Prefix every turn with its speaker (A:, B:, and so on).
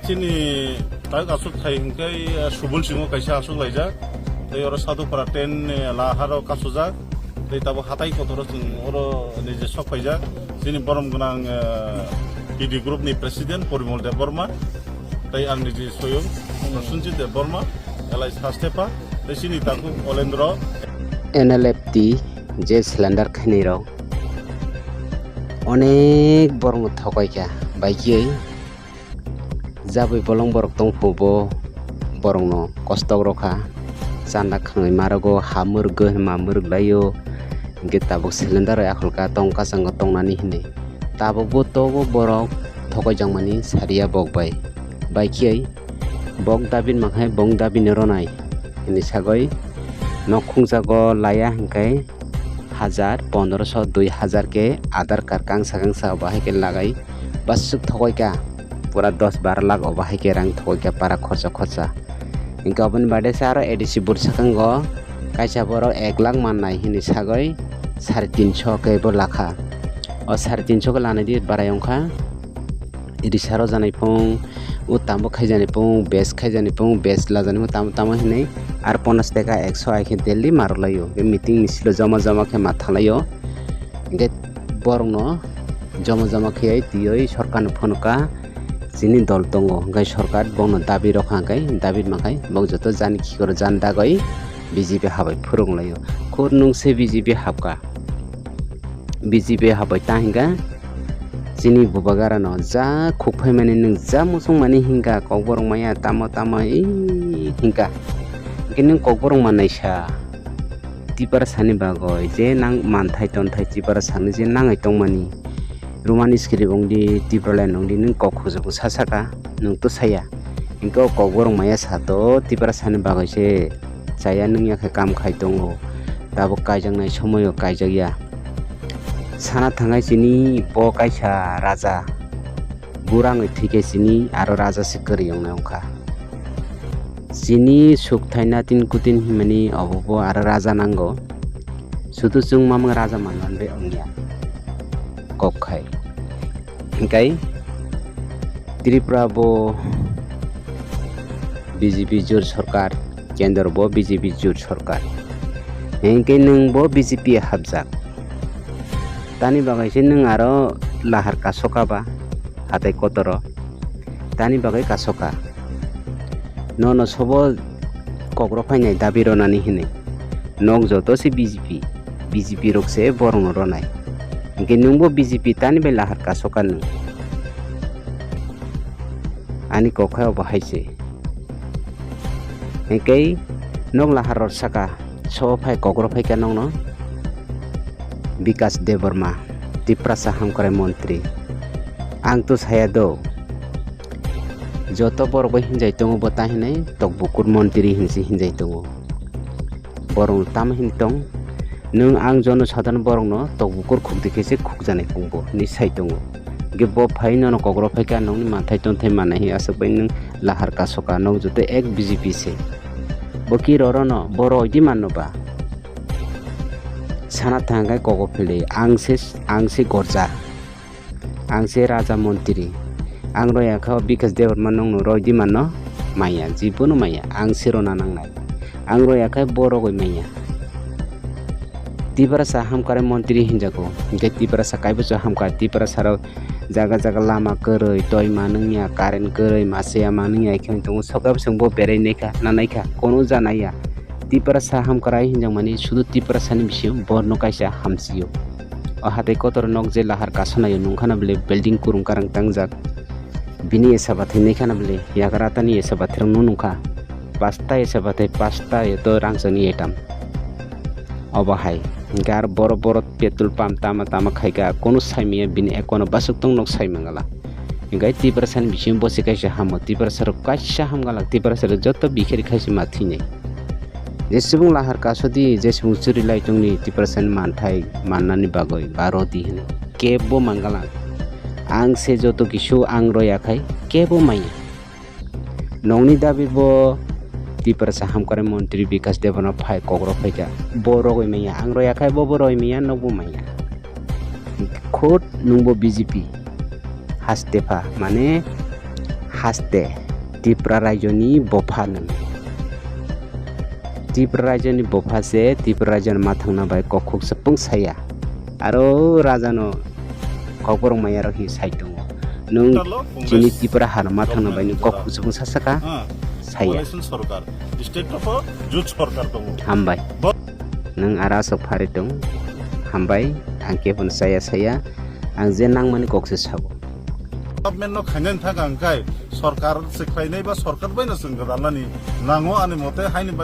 A: Chini tak asuk thai hingkai subul singo kaisa asuk laijak tei oro sadupara ten laharo kasujak tei tabo hatai kotoro jing oro nije sok paijak chini borom gonang PD group ni president Porimol de Burma tei ang nije soyung Sunjit de Burma Haste Pha tei chini taku olendro
B: NLFT je cylinder khainiro onek borong thokaika baiki jabai bolong borok tongphubo borong no kostok rokha chanda khangai marago hamurgo mamurglayo getabok cylinder akhulka tongka sango tongnani hine tabokbo tobo borok thokai jangmani saria bokbai baiki bok dabin manghai bong dabin ronai ini sagoi nokhungjago laya hingkai 1000 1500 2000 ke Aadhaar card kangsa bahai ke lagai basuk thokai ka pura 10-12 lakh bahai ke rang thokai ka para khorcha ingka oben bade saro edisi bursakango kaisa borok 1 lakh mannai hini sagoi 350 ke bo lakha o 350 ko lanai di barayongkha idisaro janai pong utambo khaijani pong bes khaijani pong bes lajani tamo hinai ar 50 taka 100 aike delhi marlayo be meeting misilo jama ke mathalayo ge borno jama khei tioi sarkar phonka jini dol tongo gai sarkar bongno dabi rokha gai dabi makai bong joto jani khikor janda gai BJP habai phurunglayo khur nungse BJP habka BJP habai tahinga jini bubagara no ja khukphai mani nung ja musung mani hinga kokborong maya tamo hinga kinung kokborong manai sa Tipura sani bagoi je nang manthai tonthai Tipura sani je nangai tongmani rumani skiri ongdi Tipura line ongdi nung kokhujo sasaka nung to saya ingko kokborong maya sato Tipura sani bagoi se saya nung ya kam khai tongo tabo kaijang nai somoyo kaijagya sana thangai chini bo kaisa raja burang thike chini aro raja sikari yongna ongkha chini sukthaina tin kutin himani obobo aro raja nango sudu chung mamang raja manlan be ongya kokkhai ingkai Tripura bo BJP jor sarkar kendra bo BJP jor sarkar ingkai nung bo BJP habjak tani bagai nung aro lahar kasoka ba hatai kotoro tani bagai kasoka no sobo kokro phainai dabi ronani hine nok joto se BJP rokse borong ronai ingke nungbo BJP tani bai lahar kasoka nung ani kokhayo bahaise ingke nok lahar ror saka so phai kokro phai ka nong no Vikas Devarma Tipura saham kore montri ang to saya do joto borok bai hinjai tongo bota hinai tokbukur montri hinsi hinjai tongo borong tam hin tong nung ang jono sadhan borong no tokbukur khukdi kese khukjane kungbo ni sai tongo ge bo phai no kokro phai ka nong ni mathai tonthai manai asuk bai nung lahar kasoka nong jote ek BJP se boki roro no boro di manno ba sana thangai kogo phile angse gorja angse raja montri ang roya kha Vikas Devarma nong no roi di manno maya jibono maya angse rona nangnai ang roya kha boro goi maya Tipura saham kare montri hinjago ge Tipura sakai bo saham ka Tipura saro jaga lama koroi toy manungya karen koroi masya manungya ikhen tongo sokab sungbo berai nekha nanaikha kono janaya Tipura saham karai hinjang mani sudu Tipura sani bisio borno kaisa hamsiyo o hatai kotor nok je lahar kasanayo nungkhana bele building kurung karang tangjak bini esa bathai nekhana bele yagarata ni esa bathirang nungkha pasta esa bathai pasta eto rangsani etam obahai gar boro petrol pump tama khaika kono saimiya bini ekono basuk tong nok saimangala ingai Tipura sani bisio bosi kaisa hamo Tipura sar kaisa hamgala Tipura sar joto bikheri khaisi mathine jesubung lahar kasodi jesubung churi laitongni Tipura sani manthai mannani bagoi barodi hine kebo mangala ang se joto kisu ang roya khai kebo maya nongni dabi bo Tipura Sahamkare Montri Bikas Devana Pai Kogro Paika Boroi Maya Angro Yakai Boboroi Maya Nobu Maya Kod Nungbo BJP Haste Pha Mane Haste Tipura Rajoni Bopha Wnama Tipura Rajoni Bopha se Tipura Rajan Mathangna Bai Kokuk Sepung Saya Aro Rajano Kokorong Maya Rohi Saitung Nung Jini Tipura Har Mathangna Bai Kokuk Sepung Sasaka Saya
A: Sarkar state of Jut Sarkar dong
B: Hambai Nung Aras of Haritung Hambai Angke pun saya Ang Zenang Mani Kokse Sabo
A: Government no khanyan thak angkai sarkar sekhrainai ba sarkar bai na sungradalani nango ani mote haini